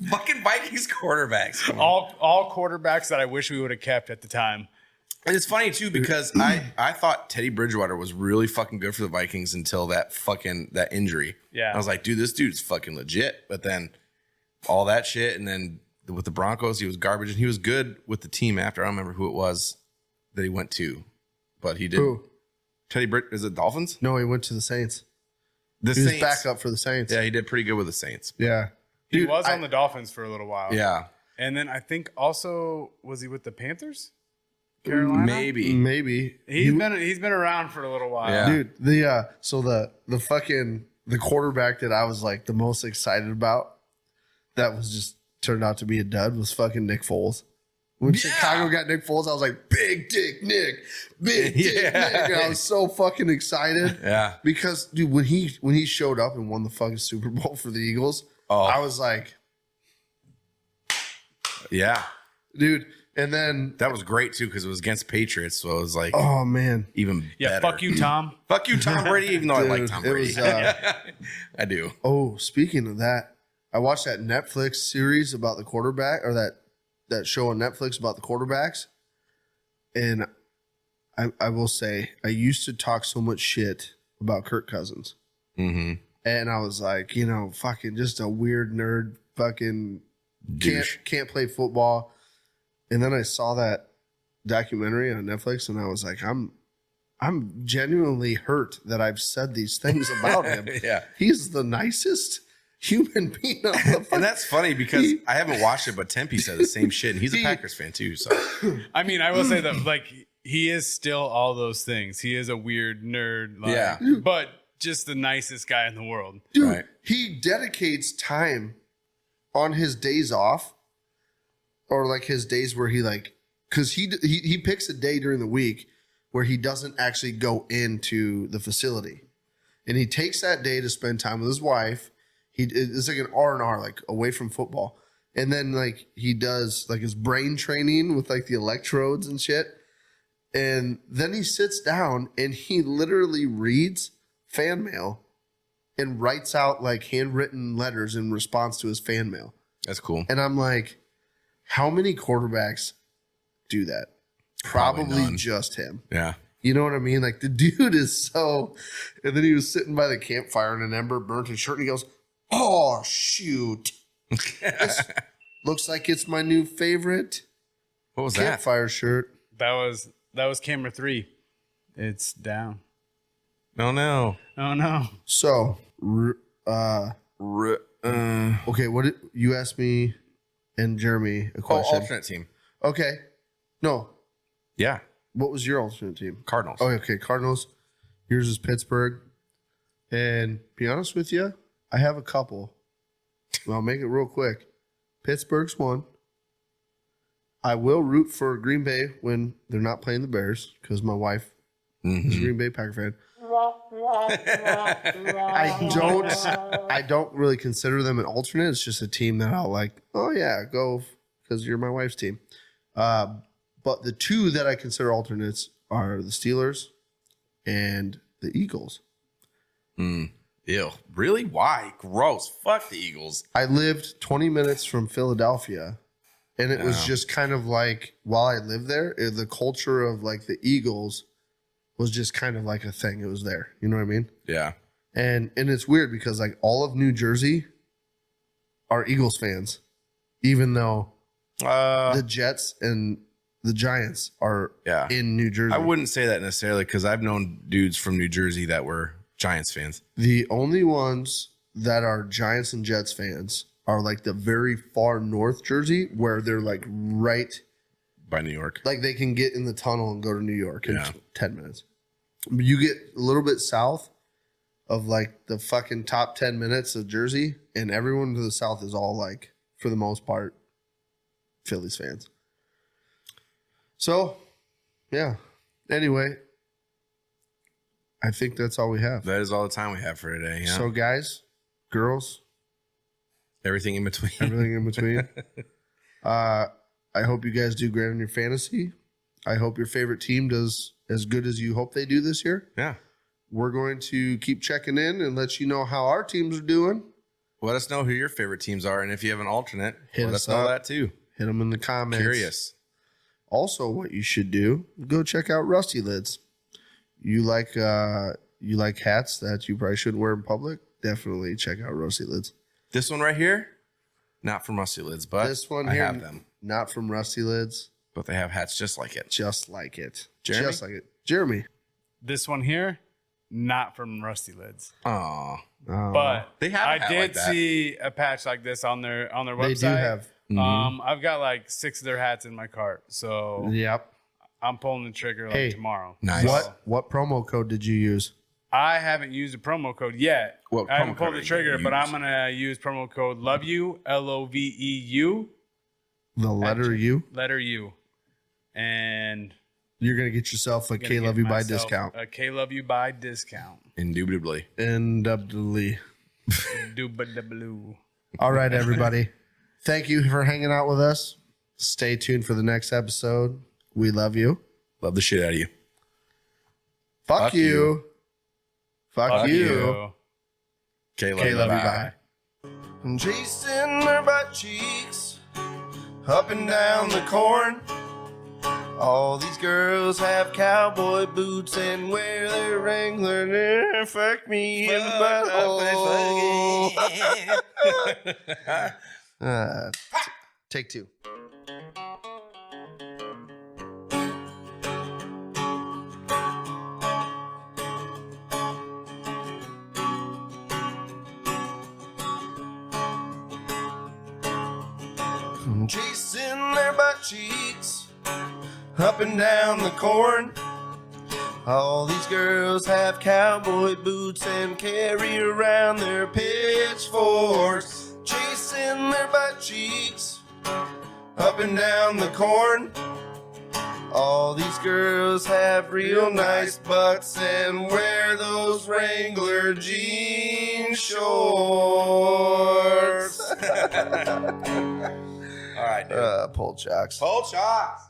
B: Fucking Vikings quarterbacks. Come on.
C: all quarterbacks that I wish we would have kept at the time.
B: And it's funny too because I thought Teddy Bridgewater was really fucking good for the Vikings until that injury.
C: Yeah.
B: I was like, dude, this dude's fucking legit. But then all that shit, and then with the Broncos, he was garbage, and he was good with the team after. I don't remember who it was that he went to, but he did.
A: Who?
B: Is it Dolphins?
A: No, he went to the Saints.
B: The
A: He was
B: Saints.
A: back up for the Saints.
B: Yeah, he did pretty good with the Saints.
A: Yeah.
C: He
A: Dude,
C: was on the Dolphins for a little while.
B: Yeah,
C: And then I think also was he with the Panthers? Carolina?
B: maybe.
A: Maybe.
C: He's been around for a little while.
B: Yeah.
A: Dude, the quarterback that I was like the most excited about that was just turned out to be a dud was fucking Nick Foles. When Chicago got Nick Foles, I was like, big dick Nick, big dick
B: Yeah.
A: Nick. And I was so fucking excited.
B: Yeah.
A: Because dude, when he showed up and won the fucking Super Bowl for the Eagles, I was like,
B: Yeah,
A: dude. And then
B: that was great too because it was against Patriots, so it was like
A: oh man.
B: even
C: Yeah,
B: better.
C: fuck you, Tom.
B: Fuck you, Tom Brady. Even though I like
A: Dude,
B: Tom
A: it
B: Brady,
A: was,
B: I do.
A: Oh, speaking of that, I watched that Netflix series about the quarterback, or that show on Netflix about the quarterbacks. And I will say, I used to talk so much shit about Kirk Cousins.
B: Mm-hmm.
A: And I was like, fucking just a weird nerd, fucking
B: Douche.
A: can't play football. And then I saw that documentary on Netflix, and I was like, I'm genuinely hurt that I've said these things about him.
B: Yeah.
A: He's the nicest human being on the
B: And that's funny because I haven't watched it, but Tempe said the same shit, and he's a Packers fan too. So
C: I mean, I will say that like he is still all those things. He is a weird nerd, like,
B: Yeah.
C: but just the nicest guy in the world.
A: Dude,
B: Right.
A: he dedicates time on his days off, or like his days where he like, because he picks a day during the week where he doesn't actually go into the facility, and he takes that day to spend time with his wife. It's like an R&R, like away from football, and then like he does like his brain training with like the electrodes and shit, and then he sits down and he literally reads fan mail and writes out like handwritten letters in response to his fan mail.
B: That's cool.
A: And I'm like, how many quarterbacks do that? Probably just him.
B: Yeah.
A: You know what I mean? Like the dude is so. And then he was sitting by the campfire and an ember burnt his shirt. And he goes, "Oh shoot! This looks like it's my new favorite
B: What was that?
A: campfire shirt."
C: That was camera 3. It's down.
B: No.
C: Oh no.
A: So, okay, what did you asked me and Jeremy a question?
B: Alternate team.
A: Okay, no,
B: Yeah.
A: what was your alternate team?
B: Cardinals.
A: Oh, okay, Cardinals. Yours is Pittsburgh. And be honest with you, I have a couple. I'll make it real quick. Pittsburgh's one. I will root for Green Bay when they're not playing the Bears because my wife is a Green Bay Packer fan. I don't really consider them an alternate. It's just a team that I'll like, oh yeah, go because you're my wife's team. But the two that I consider alternates are the Steelers and the Eagles.
B: Ew. Really? Why? Gross. Fuck the Eagles.
A: I lived 20 minutes from Philadelphia, and it was just kind of like, while I lived there, the culture of like the Eagles was just kind of like a thing. It was there. You know what I mean?
B: Yeah.
A: And it's weird because like all of New Jersey are Eagles fans, even though the Jets and the Giants are in New Jersey.
B: I wouldn't say that necessarily because I've known dudes from New Jersey that were Giants fans.
A: The only ones that are Giants and Jets fans are like the very far north Jersey where they're like right
B: By New York.
A: like they can get in the tunnel and go to New York in 10 minutes. But you get a little bit south of like the fucking top 10 minutes of Jersey, and everyone to the south is all like, for the most part, Phillies fans. So, yeah. Anyway, I think that's all we have.
B: That is all the time we have for today. Yeah.
A: So, guys, girls,
B: everything in between.
A: everything in between. I hope you guys do great in your fantasy. I hope your favorite team does as good as you hope they do this year.
B: Yeah.
A: We're going to keep checking in and let you know how our teams are doing.
B: Let us know who your favorite teams are, and if you have an alternate,
A: Hit
B: let
A: us
B: us know
A: up.
B: that too.
A: Hit them in the comments.
B: Curious.
A: Also, what you should do, go check out Rusty Lids. You like hats that you probably shouldn't wear in public? Definitely check out Rusty Lids.
B: This one right here, not from Rusty Lids, but
A: This one
B: I
A: here,
B: have them.
A: not from Rusty Lids,
B: But they have hats just like it.
A: just like it.
B: Jeremy?
A: Just like it. Jeremy.
C: This one here, not from Rusty Lids.
B: Aw.
C: But
B: They have a
C: I
B: hat
C: did
B: like that.
C: see a patch like this on their website.
A: They do have.
C: I've got like 6 of their hats in my cart, so
A: Yep.
C: I'm pulling the trigger like
A: Hey,
C: tomorrow.
B: Nice.
A: What promo code did you use?
C: I haven't used a promo code yet.
B: What
C: I haven't
B: promo
C: pulled
B: code
C: the
B: are you
C: trigger,
B: gonna
C: but
B: use?
C: I'm gonna use promo code LOVEYOU, LOVEU,
A: The letter U.
C: letter U, and
A: You're going to get yourself a
C: gonna
A: KLYB
C: get
A: buy
C: myself
A: discount.
C: A KLYB discount.
B: Indubitably.
A: Indubitably.
C: Blue.
A: All right, everybody. Thank you for hanging out with us. Stay tuned for the next episode. We love you.
B: Love the shit out of you.
A: Fuck you. Fuck you.
B: Okay,
A: Love you. Bye.
D: Chasing her butt cheeks up and down the corn. All these girls have cowboy boots and wear their Wrangler. Fuck me in the butthole.
A: Take two.
D: Chasing their butt cheeks up and down the corn. All these girls have cowboy boots and carry around their pitchforks. Chasing their butt cheeks up and down the corn. All these girls have real nice butts and wear those Wrangler jean shorts.
B: All right, dude.
D: Pull jocks.
B: Full shots.